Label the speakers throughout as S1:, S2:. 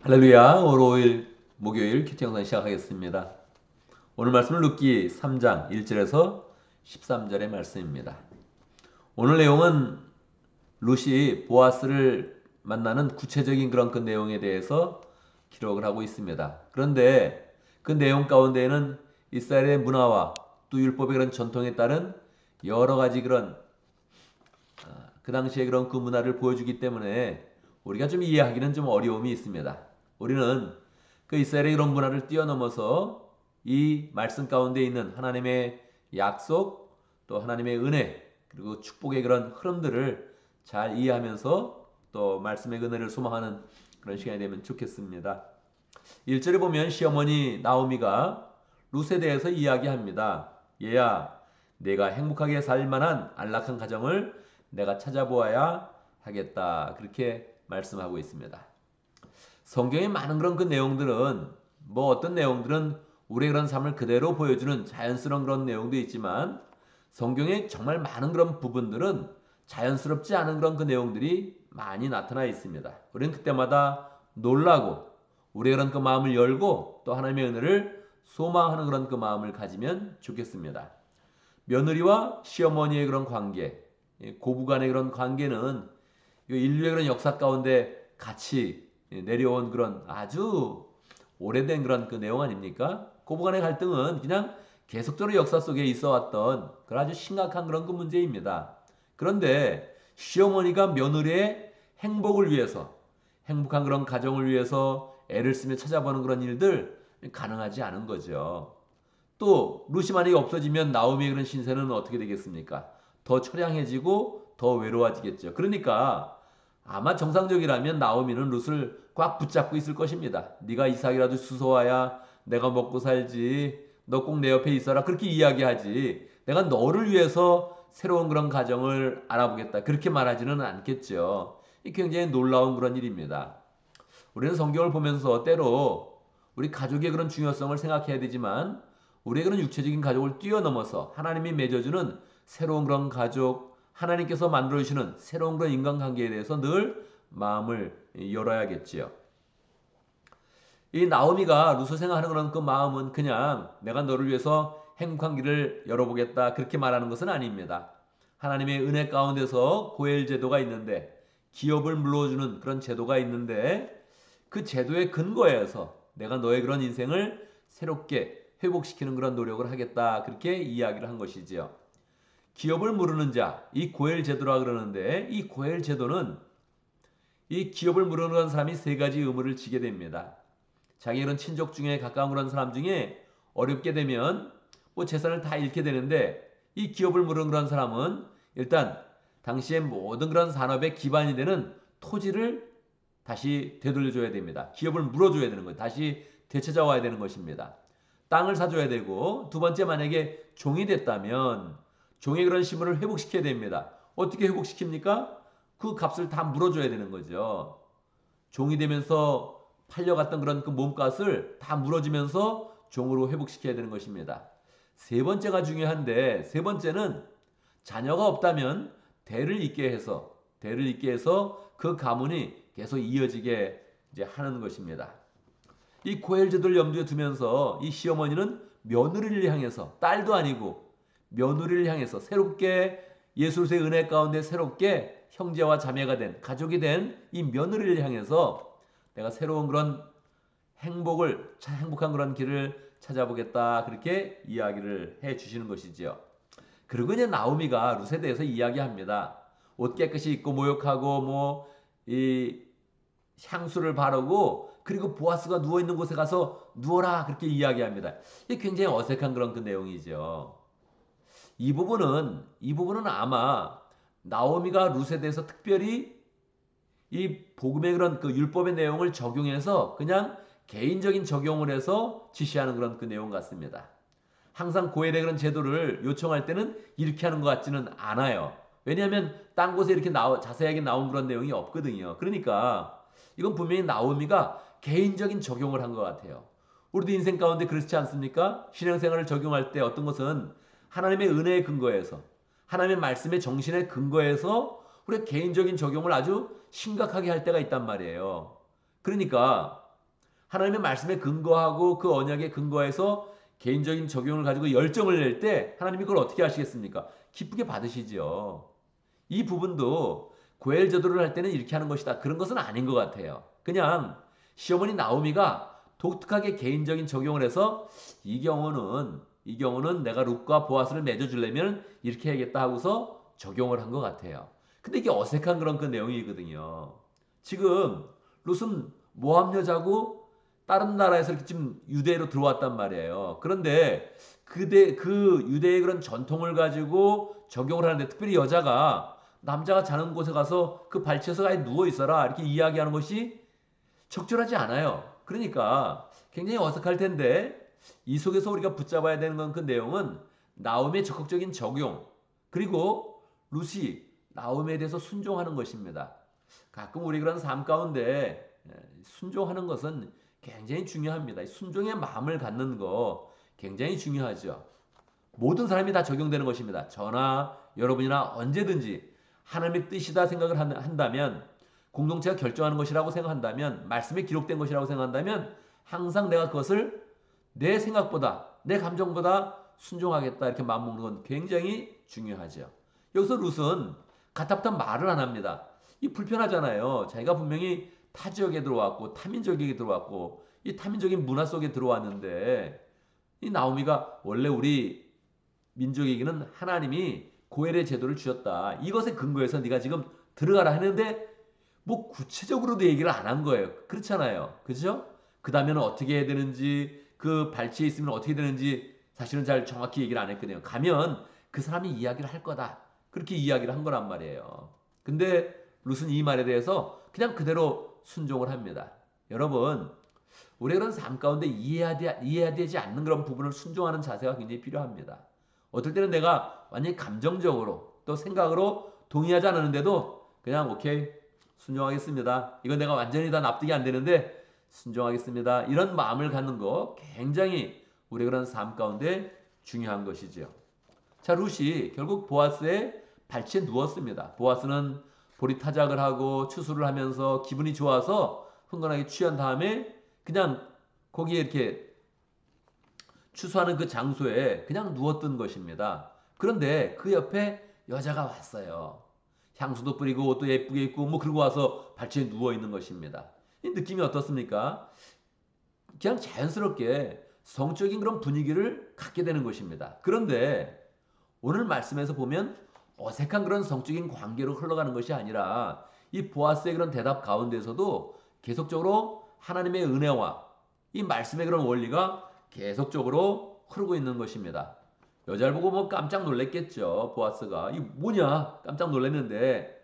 S1: 할렐루야. 월요일, 목요일 큐티 영상 시작하겠습니다. 오늘 말씀은 룻기 3장 1절에서 13절의 말씀입니다. 오늘 내용은 룻이 보아스를 만나는 구체적인 그런 그 내용에 대해서 기록을 하고 있습니다. 그런데 그 내용 가운데에는 이스라엘의 문화와 또 율법의 그런 전통에 따른 여러 가지 그런 그 당시에 그런 그 문화를 보여주기 때문에 우리가 좀 이해하기는 좀 어려움이 있습니다. 우리는 그 이스라엘의 이런 문화를 뛰어넘어서 이 말씀 가운데 있는 하나님의 약속 또 하나님의 은혜 그리고 축복의 그런 흐름들을 잘 이해하면서 또 말씀의 은혜를 소망하는 그런 시간이 되면 좋겠습니다. 1절에 보면 시어머니 나오미가 룻에 대해서 이야기합니다. 얘야, 내가 행복하게 살 만한 안락한 가정을 내가 찾아보아야 하겠다. 그렇게 말씀하고 있습니다. 성경의 많은 그런 그 내용들은 뭐 어떤 내용들은 우리의 그런 삶을 그대로 보여주는 자연스러운 그런 내용도 있지만 성경의 정말 많은 그런 부분들은 자연스럽지 않은 그런 그 내용들이 많이 나타나 있습니다. 우리는 그때마다 놀라고 우리의 그런 그 마음을 열고 또 하나님의 은혜를 소망하는 그런 그 마음을 가지면 좋겠습니다. 며느리와 시어머니의 그런 관계, 고부간의 그런 관계는 인류의 그런 역사 가운데 같이 내려온 그런 아주 오래된 그런 그 내용 아닙니까? 고부간의 갈등은 그냥 계속적으로 역사 속에 있어 왔던 그런 아주 심각한 그런 그 문제입니다. 그런데 시어머니가 며느리의 행복을 위해서 행복한 그런 가정을 위해서 애를 쓰며 찾아보는 그런 일들 가능하지 않은 거죠. 또 룻이 만약에 없어지면 나오미의 그런 신세는 어떻게 되겠습니까? 더 처량해지고 더 외로워지겠죠. 그러니까 아마 정상적이라면 나오미는 룻을 꽉 붙잡고 있을 것입니다. 네가 이삭이라도 주워와야 내가 먹고 살지. 너 꼭 내 옆에 있어라. 그렇게 이야기하지. 내가 너를 위해서 새로운 그런 가정을 알아보겠다. 그렇게 말하지는 않겠죠. 이 굉장히 놀라운 그런 일입니다. 우리는 성경을 보면서 때로 우리 가족의 그런 중요성을 생각해야 되지만 우리의 그런 육체적인 가족을 뛰어넘어서 하나님이 맺어주는 새로운 그런 가족, 하나님께서 만들어주시는 새로운 그런 인간관계에 대해서 늘 마음을 열어야겠지요. 이 나오미가 루스 생각하는 그런 그 마음은 그냥 내가 너를 위해서 행복한 길을 열어보겠다 그렇게 말하는 것은 아닙니다. 하나님의 은혜 가운데서 고엘 제도가 있는데 기업을 물러주는 그런 제도가 있는데 그 제도의 근거에서 내가 너의 그런 인생을 새롭게 회복시키는 그런 노력을 하겠다 그렇게 이야기를 한 것이지요. 기업을 물르는 자, 이 고엘 제도라 그러는데 이 고엘 제도는 이 기업을 물르는 사람이 세 가지 의무를 지게 됩니다. 자기 그런 친족 중에 가까운 그런 사람 중에 어렵게 되면 뭐 재산을 다 잃게 되는데 이 기업을 물은 그런 사람은 일단 당시의 모든 그런 산업의 기반이 되는 토지를 다시 되돌려줘야 됩니다. 기업을 물어줘야 되는 거예요. 다시 되찾아와야 되는 것입니다. 땅을 사줘야 되고 두 번째 만약에 종이 됐다면 종의 그런 신분을 회복시켜야 됩니다. 어떻게 회복시킵니까? 그 값을 다 물어줘야 되는 거죠. 종이 되면서 팔려갔던 그런 그 몸값을 다 물어주면서 종으로 회복시켜야 되는 것입니다. 세 번째가 중요한데 세 번째는 자녀가 없다면 대를 잇게 해서 그 가문이 계속 이어지게 이제 하는 것입니다. 이 고엘 제도를 염두에 두면서 이 시어머니는 며느리를 향해서 딸도 아니고 며느리를 향해서 새롭게 예수의 은혜 가운데 새롭게 형제와 자매가 된 가족이 된 이 며느리를 향해서 내가 새로운 그런 행복한 그런 길을 찾아보겠다 그렇게 이야기를 해 주시는 것이지요. 그리고 이제 나오미가 룻에 대해서 이야기합니다. 옷 깨끗이 입고 모욕하고 뭐 이 향수를 바르고 그리고 보아스가 누워 있는 곳에 가서 누워라 그렇게 이야기합니다. 이게 굉장히 어색한 그런 그 내용이죠. 이 부분은 아마 나오미가 룻에 대해서 특별히 이 복음의 그런 그 율법의 내용을 적용해서 그냥 개인적인 적용을 해서 지시하는 그런 그 내용 같습니다. 항상 고엘의 그런 제도를 요청할 때는 이렇게 하는 것 같지는 않아요. 왜냐하면 딴 곳에 이렇게 자세하게 나온 그런 내용이 없거든요. 그러니까 이건 분명히 나오미가 개인적인 적용을 한 것 같아요. 우리도 인생 가운데 그렇지 않습니까? 신앙생활을 적용할 때 어떤 것은 하나님의 은혜의 근거에서 하나님의 말씀의 정신의 근거에서 우리가 개인적인 적용을 아주 심각하게 할 때가 있단 말이에요. 그러니까 하나님의 말씀에 근거하고 그 언약에 근거해서 개인적인 적용을 가지고 열정을 낼 때 하나님이 그걸 어떻게 하시겠습니까? 기쁘게 받으시죠. 이 부분도 고엘 제도를 할 때는 이렇게 하는 것이다. 그런 것은 아닌 것 같아요. 그냥 시어머니 나오미가 독특하게 개인적인 적용을 해서 이 경우는 내가 룻과 보아스를 맺어주려면 이렇게 해야겠다 하고서 적용을 한 것 같아요. 근데 이게 어색한 그런 그 내용이거든요. 지금 룻은 모함 여자고 다른 나라에서 이렇게 지금 유대로 들어왔단 말이에요. 그런데 그 유대의 그런 전통을 가지고 적용을 하는데 특별히 여자가 남자가 자는 곳에 가서 그 발치에서 아예 누워 있어라 이렇게 이야기하는 것이 적절하지 않아요. 그러니까 굉장히 어색할 텐데 이 속에서 우리가 붙잡아야 되는 건 그 내용은 나옴의 적극적인 적용 그리고 루시 나옴에 대해서 순종하는 것입니다. 가끔 우리 그런 삶 가운데 순종하는 것은 굉장히 중요합니다. 순종의 마음을 갖는 거 굉장히 중요하죠. 모든 사람이 다 적용되는 것입니다. 저나 여러분이나 언제든지 하나님의 뜻이다 생각을 한다면 공동체가 결정하는 것이라고 생각한다면 말씀에 기록된 것이라고 생각한다면 항상 내가 그것을 내 생각보다 내 감정보다 순종하겠다 이렇게 마음먹는 건 굉장히 중요하죠. 여기서 룻은 가타부터 말을 안 합니다. 이 불편하잖아요. 자기가 분명히 타 지역에 들어왔고 타민족에게 들어왔고 이 타민적인 문화 속에 들어왔는데 이 나오미가 원래 우리 민족에게는 하나님이 고엘의 제도를 주셨다. 이것에 근거해서 네가 지금 들어가라 했는데 뭐 구체적으로도 얘기를 안 한 거예요. 그렇잖아요. 그죠? 그 다음에는 어떻게 해야 되는지 그 발치에 있으면 어떻게 되는지 사실은 잘 정확히 얘기를 안 했거든요. 가면 그 사람이 이야기를 할 거다. 그렇게 이야기를 한 거란 말이에요. 근데 룻은 이 말에 대해서 그냥 그대로 순종을 합니다. 여러분, 우리 그런 삶 가운데 이해해야 되지 않는 그런 부분을 순종하는 자세가 굉장히 필요합니다. 어떨 때는 내가 완전히 감정적으로 또 생각으로 동의하지 않았는데도 그냥 오케이 순종하겠습니다. 이건 내가 완전히 다 납득이 안 되는데 순종하겠습니다. 이런 마음을 갖는 거 굉장히 우리 그런 삶 가운데 중요한 것이죠. 자, 룻이 결국 보아스의 발치에 누웠습니다. 보아스는 보리타작을 하고 추수를 하면서 기분이 좋아서 흥건하게 취한 다음에 그냥 거기에 이렇게 추수하는 그 장소에 그냥 누웠던 것입니다. 그런데 그 옆에 여자가 왔어요. 향수도 뿌리고 옷도 예쁘게 입고 뭐 그러고 와서 발치에 누워 있는 것입니다. 이 느낌이 어떻습니까? 그냥 자연스럽게 성적인 그런 분위기를 갖게 되는 것입니다. 그런데 오늘 말씀에서 보면 어색한 그런 성적인 관계로 흘러가는 것이 아니라 이 보아스의 그런 대답 가운데서도 계속적으로 하나님의 은혜와 이 말씀의 그런 원리가 계속적으로 흐르고 있는 것입니다. 여자를 보고 뭐 깜짝 놀랐겠죠. 보아스가. 이 뭐냐? 깜짝 놀랐는데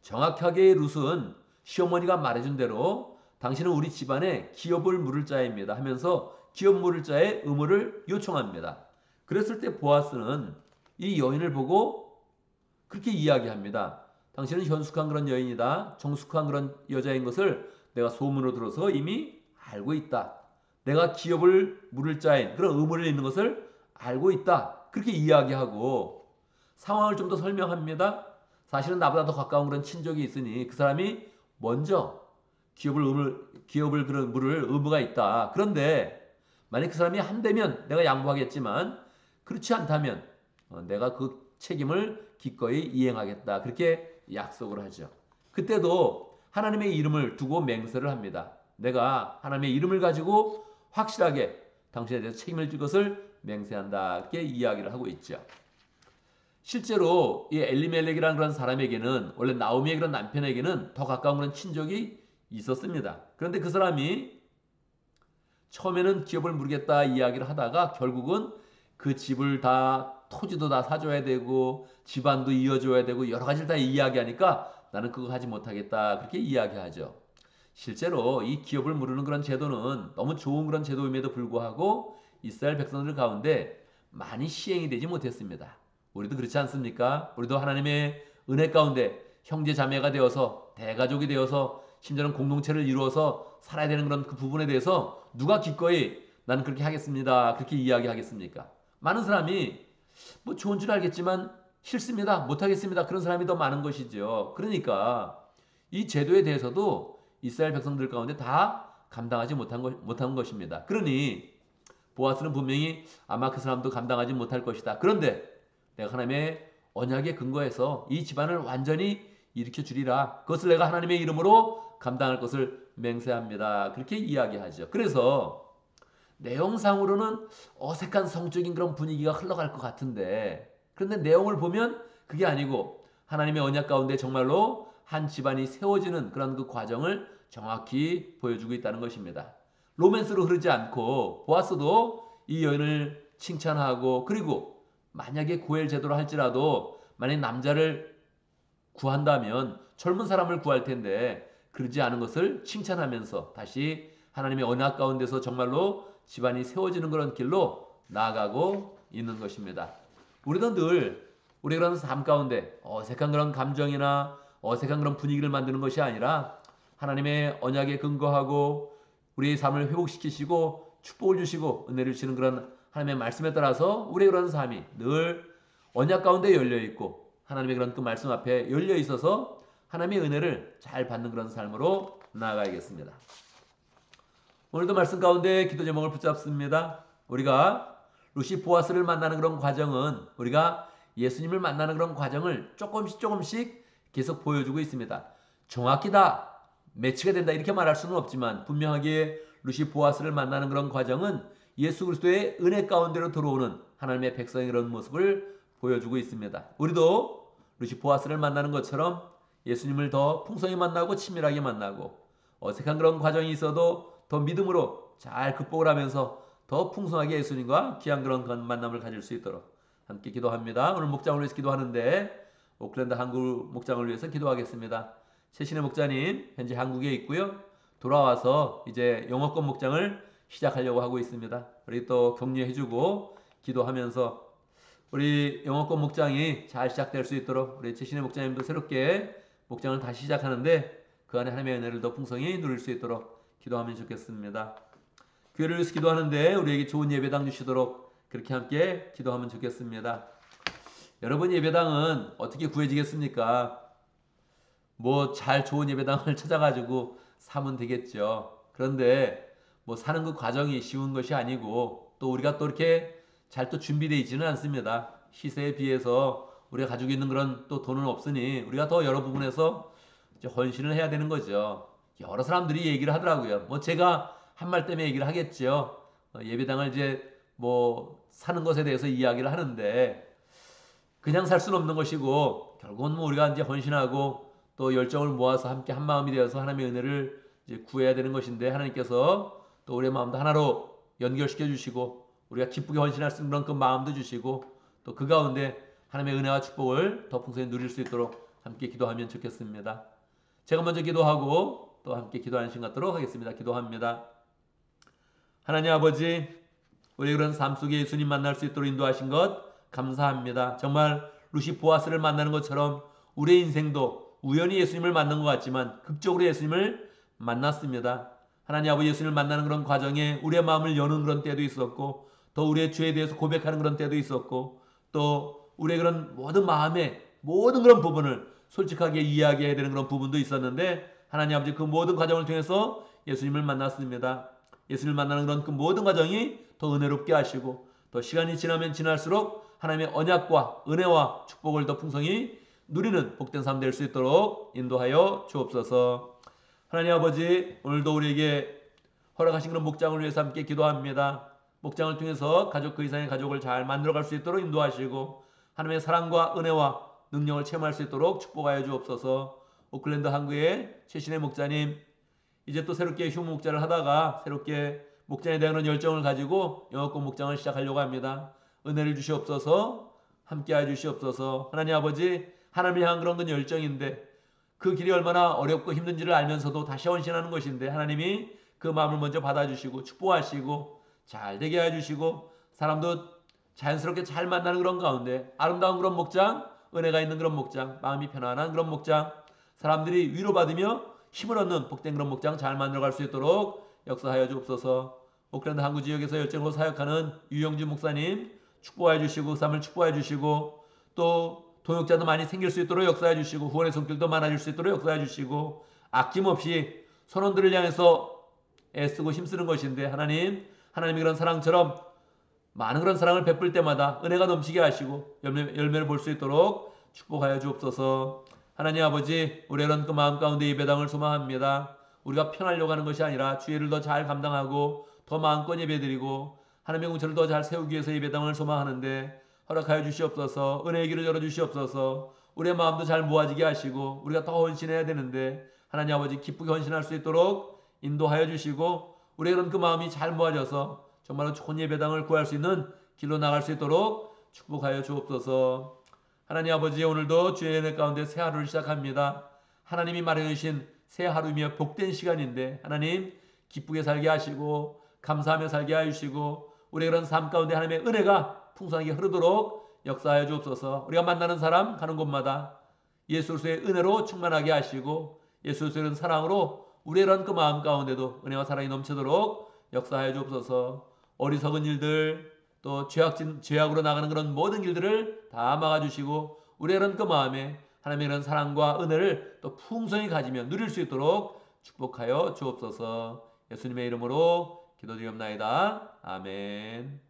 S1: 정확하게 룻은 시어머니가 말해준 대로 당신은 우리 집안에 기업을 물을 자입니다 하면서 기업 물을 자의 의무를 요청합니다. 그랬을 때 보아스는 이 여인을 보고 그렇게 이야기합니다. 당신은 현숙한 그런 여인이다. 정숙한 그런 여자인 것을 내가 소문으로 들어서 이미 알고 있다. 내가 기업을 물을 자인 그런 의무를 있는 것을 알고 있다. 그렇게 이야기하고 상황을 좀 더 설명합니다. 사실은 나보다 더 가까운 그런 친족이 있으니 그 사람이 먼저 기업을 그런 물을 의무가 있다. 그런데 만약 그 사람이 한다면 내가 양보하겠지만 그렇지 않다면 내가 그 책임을 기꺼이 이행하겠다. 그렇게 약속을 하죠. 그때도 하나님의 이름을 두고 맹세를 합니다. 내가 하나님의 이름을 가지고 확실하게 당신에 대해서 책임을 질 것을 맹세한다. 이렇게 이야기를 하고 있죠. 실제로 이 엘리멜렉이라는 그런 사람에게는 원래 나오미의 그런 남편에게는 더 가까운 그런 친족이 있었습니다. 그런데 그 사람이 처음에는 기업을 물겠다 이야기를 하다가 결국은 그 집을 다 토지도 다 사줘야 되고 집안도 이어줘야 되고 여러 가지를 다 이야기하니까 나는 그거 하지 못하겠다 그렇게 이야기하죠. 실제로 이 기업을 물르는 그런 제도는 너무 좋은 그런 제도임에도 불구하고 이스라엘 백성들 가운데 많이 시행이 되지 못했습니다. 우리도 그렇지 않습니까? 우리도 하나님의 은혜 가운데 형제 자매가 되어서 대가족이 되어서 심지어는 공동체를 이루어서 살아야 되는 그런 그 부분에 대해서 누가 기꺼이 나는 그렇게 하겠습니다. 그렇게 이야기하겠습니까? 많은 사람이 뭐 좋은 줄 알겠지만 싫습니다. 못하겠습니다. 그런 사람이 더 많은 것이죠. 그러니까 이 제도에 대해서도 이스라엘 백성들 가운데 다 감당하지 못한 것입니다. 그러니 보아스는 분명히 아마 그 사람도 감당하지 못할 것이다. 그런데 내가 하나님의 언약에 근거해서 이 집안을 완전히 일으켜 주리라. 그것을 내가 하나님의 이름으로 감당할 것을 맹세합니다. 그렇게 이야기하죠. 그래서 내용상으로는 어색한 성적인 그런 분위기가 흘러갈 것 같은데, 그런데 내용을 보면 그게 아니고 하나님의 언약 가운데 정말로 한 집안이 세워지는 그런 그 과정을 정확히 보여주고 있다는 것입니다. 로맨스로 흐르지 않고 보아스도 이 여인을 칭찬하고, 그리고 만약에 고엘 제도로 할지라도 만약 남자를 구한다면 젊은 사람을 구할 텐데 그러지 않은 것을 칭찬하면서 다시 하나님의 언약 가운데서 정말로 집안이 세워지는 그런 길로 나아가고 있는 것입니다. 우리도 늘 우리 그런 삶 가운데 어색한 그런 감정이나 어색한 그런 분위기를 만드는 것이 아니라 하나님의 언약에 근거하고 우리의 삶을 회복시키시고 축복을 주시고 은혜를 주시는 그런 하나님의 말씀에 따라서 우리의 그런 삶이 늘 언약 가운데 열려 있고 하나님의 그런 그 말씀 앞에 열려 있어서 하나님의 은혜를 잘 받는 그런 삶으로 나아가야겠습니다. 오늘도 말씀 가운데 기도 제목을 붙잡습니다. 우리가 루시 보아스를 만나는 그런 과정은 우리가 예수님을 만나는 그런 과정을 조금씩 계속 보여주고 있습니다. 정확히 다 매치가 된다 이렇게 말할 수는 없지만 분명하게 루시 보아스를 만나는 그런 과정은 예수 그리스도의 은혜 가운데로 들어오는 하나님의 백성의 그런 모습을 보여주고 있습니다. 우리도 루시 보아스를 만나는 것처럼 예수님을 더 풍성히 만나고 친밀하게 만나고 어색한 그런 과정이 있어도 더 믿음으로 잘 극복을 하면서 더 풍성하게 예수님과 귀한 그런 만남을 가질 수 있도록 함께 기도합니다. 오늘 목장을 위해서 기도하는데 오클랜드 한국 목장을 위해서 기도하겠습니다. 최신의 목자님 현재 한국에 있고요. 돌아와서 이제 영어권 목장을 시작하려고 하고 있습니다. 우리 또 격려해주고 기도하면서 우리 영어권 목장이 잘 시작될 수 있도록 우리 최신의 목자님도 새롭게 목장을 다시 시작하는데 그 안에 하나님의 은혜를 더 풍성히 누릴 수 있도록 기도하면 좋겠습니다. 교회를 위해서 기도하는데 우리에게 좋은 예배당 주시도록 그렇게 함께 기도하면 좋겠습니다. 여러분 예배당은 어떻게 구해지겠습니까? 뭐 잘 좋은 예배당을 찾아가지고 사면 되겠죠. 그런데 뭐 사는 그 과정이 쉬운 것이 아니고 또 우리가 또 이렇게 잘 또 준비되어 있지는 않습니다. 시세에 비해서 우리가 가지고 있는 그런 또 돈은 없으니 우리가 더 여러 부분에서 이제 헌신을 해야 되는 거죠. 여러 사람들이 얘기를 하더라고요. 뭐 제가 한 말 때문에 얘기를 하겠죠. 예배당을 이제 뭐 사는 것에 대해서 이야기를 하는데 그냥 살 수는 없는 것이고 결국은 뭐 우리가 이제 헌신하고 또 열정을 모아서 함께 한 마음이 되어서 하나님의 은혜를 이제 구해야 되는 것인데 하나님께서 또 우리의 마음도 하나로 연결시켜 주시고 우리가 기쁘게 헌신할 수 있는 그런 그 마음도 주시고 또 그 가운데 하나님의 은혜와 축복을 더 풍성히 누릴 수 있도록 함께 기도하면 좋겠습니다. 제가 먼저 기도하고 또 함께 기도하는 시간 갖도록 하겠습니다. 기도합니다. 하나님 아버지, 우리 그런 삶 속에 예수님 만날 수 있도록 인도하신 것 감사합니다. 정말 루시 보아스를 만나는 것처럼 우리의 인생도 우연히 예수님을 만난 것 같지만 극적으로 예수님을 만났습니다. 하나님 아버지, 예수님을 만나는 그런 과정에 우리의 마음을 여는 그런 때도 있었고 또 우리의 죄에 대해서 고백하는 그런 때도 있었고 또 우리의 그런 모든 마음의 모든 그런 부분을 솔직하게 이야기해야 되는 그런 부분도 있었는데 하나님 아버지 그 모든 과정을 통해서 예수님을 만났습니다. 예수님을 만나는 그런 그 모든 과정이 더 은혜롭게 하시고 또 시간이 지나면 지날수록 하나님의 언약과 은혜와 축복을 더 풍성히 누리는 복된 삶 될 수 있도록 인도하여 주옵소서. 하나님 아버지, 오늘도 우리에게 허락하신 그런 목장을 위해서 함께 기도합니다. 목장을 통해서 가족 그 이상의 가족을 잘 만들어갈 수 있도록 인도하시고 하나님의 사랑과 은혜와 능력을 체험할 수 있도록 축복하여 주옵소서. 오클랜드 한국의 최신의 목자님, 이제 또 새롭게 휴무 목자를 하다가 새롭게 목장에 대한 그런 열정을 가지고 영어권 목장을 시작하려고 합니다. 은혜를 주시옵소서. 함께하여 주시옵소서. 하나님 아버지, 하나님을 향한 그런 건 열정인데 그 길이 얼마나 어렵고 힘든지를 알면서도 다시 헌신하는 것인데 하나님이 그 마음을 먼저 받아주시고 축복하시고 잘 되게 해주시고 사람도 자연스럽게 잘 만나는 그런 가운데 아름다운 그런 목장, 은혜가 있는 그런 목장, 마음이 편안한 그런 목장, 사람들이 위로받으며 힘을 얻는 복된 그런 목장 잘 만들어갈 수 있도록 역사하여 주옵소서. 오클랜드 항구 지역에서 열정으로 사역하는 유영주 목사님 축복하여 주시고 삶을 축복하여 주시고 또 동역자도 많이 생길 수 있도록 역사해 주시고 후원의 손길도 많아질 수 있도록 역사해 주시고 아낌없이 선원들을 향해서 애쓰고 힘쓰는 것인데 하나님이 그런 사랑처럼 많은 그런 사랑을 베풀 때마다 은혜가 넘치게 하시고 열매를 볼 수 있도록 축복하여 주옵소서. 하나님 아버지, 우리의 이런 그 마음 가운데 예배당을 소망합니다. 우리가 편하려고 하는 것이 아니라 주의를 더 잘 감당하고 더 마음껏 예배드리고 하나님의 공처를 더 잘 세우기 위해서 예배당을 소망하는데 허락하여 주시옵소서. 은혜의 길을 열어 주시옵소서. 우리의 마음도 잘 모아지게 하시고 우리가 더 헌신해야 되는데 하나님 아버지 기쁘게 헌신할 수 있도록 인도하여 주시고 우리의 그런 그 마음이 잘 모아져서 정말로 좋은 예배당을 구할 수 있는 길로 나갈 수 있도록 축복하여 주옵소서. 하나님 아버지, 오늘도 주의 은혜 가운데 새 하루를 시작합니다. 하나님이 마련해 주신 새 하루이며 복된 시간인데 하나님 기쁘게 살게 하시고 감사하며 살게 하시고 우리의 그런 삶 가운데 하나님의 은혜가 풍성하게 흐르도록 역사하여 주옵소서. 우리가 만나는 사람 가는 곳마다 예수 그리스도의 은혜로 충만하게 하시고 예수 그리스도의 사랑으로 우리의 그런 그 마음 가운데도 은혜와 사랑이 넘치도록 역사하여 주옵소서. 어리석은 일들 또 죄악으로 나가는 그런 모든 길들을 다 막아주시고 우리의 그런 그 마음에 하나님의 그런 사랑과 은혜를 또 풍성히 가지며 누릴 수 있도록 축복하여 주옵소서. 예수님의 이름으로 기도드리옵나이다. 아멘.